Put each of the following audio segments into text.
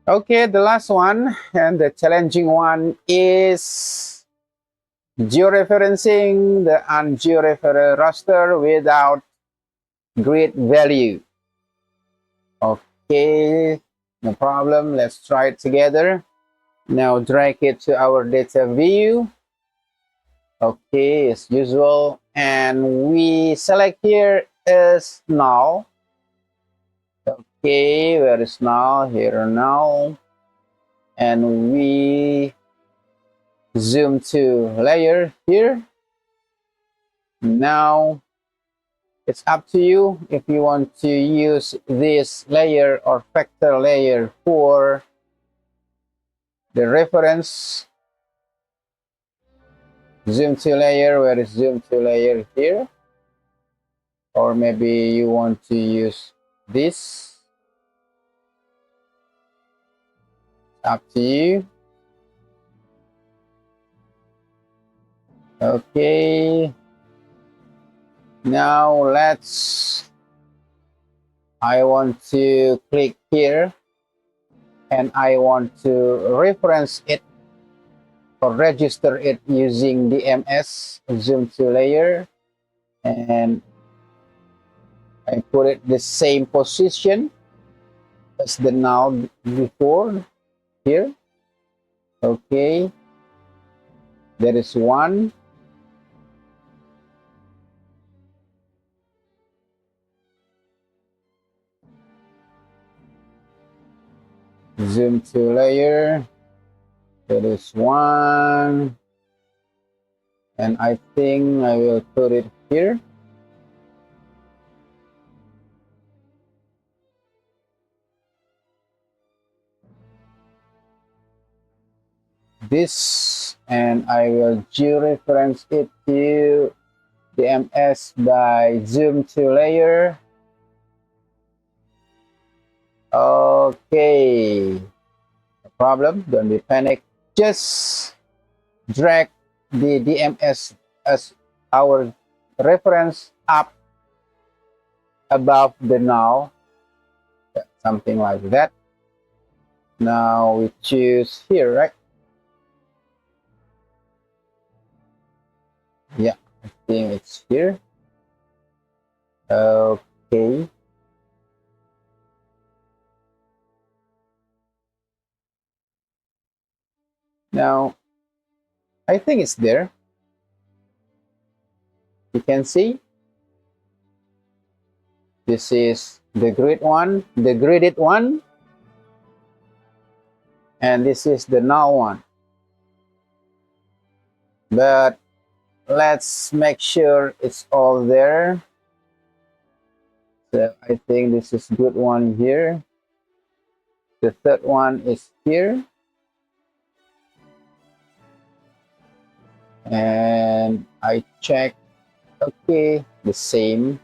Okay, the last one and the challenging one is georeferencing the ungeoreferenced raster without grid value. Okay, no problem. Let's try it together. Now drag it to our data view. Okay, as usual. And we select here is null. Okay, where is null? Here null. And we zoom to layer here. Now it's up to you if you want to use this layer or factor layer for the reference. Zoom to layer, where is zoom to layer? Here. Or maybe you want to use this. Up to you. Okay. Now I want to click here and I want to reference it or register it using DMS, zoom to layer, and I put it the same position as the null before here. Okay, there is one. Zoom to layer, there is one, and I think I will put it here. This, and I will georeference it to the MS by zoom to layer. Okay, no problem, don't be panic. Just drag the DMS as our reference up above the null, something like that. Now we choose here, right? Yeah, I think it's here. Okay. Now, I think it's there. You can see this is the grid one, the gridded one, and this is the null one. But let's make sure it's all there. So I think this is good one here. The third one is here. And I check, okay, the same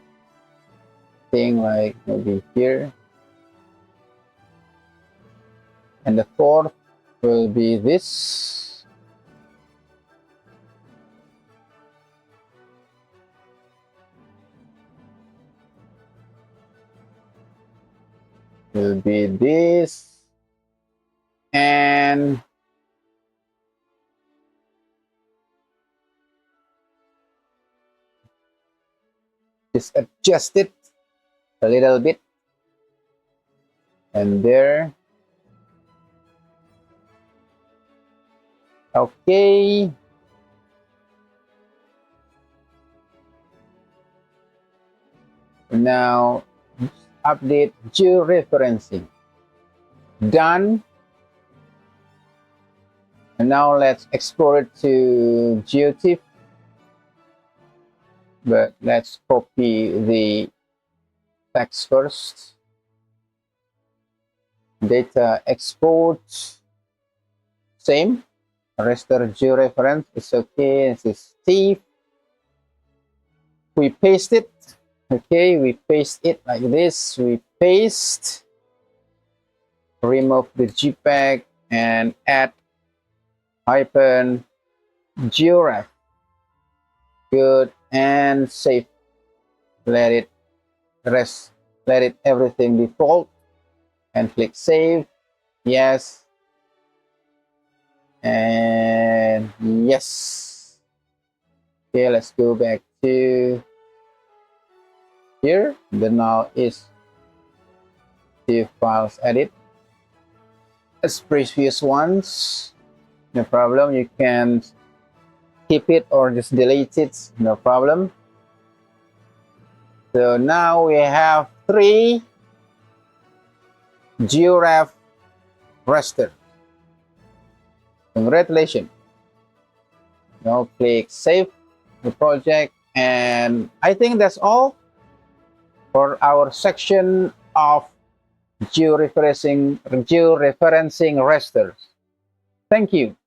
thing like maybe here. And the fourth will be this. Will be this. And just adjust it a little bit. And there. Okay. Now update georeferencing. Done. And now let's export it to GeoTIFF. But let's copy the text first. Data export. Same. Raster georeference is okay. This is TIFF. We paste it. Okay, we paste it like this. We paste. Remove the JPEG and add hyphen georef. Good, and save. Let it rest. Let it everything default and click save. Yes. And yes. Okay, let's go back to here. The now is the files edit as previous ones. No problem. You can keep it or just delete it. No problem. So now we have 3 Georef raster. Congratulations. Now click save the project, and I think that's all for our section of georeferencing rasters. Thank you.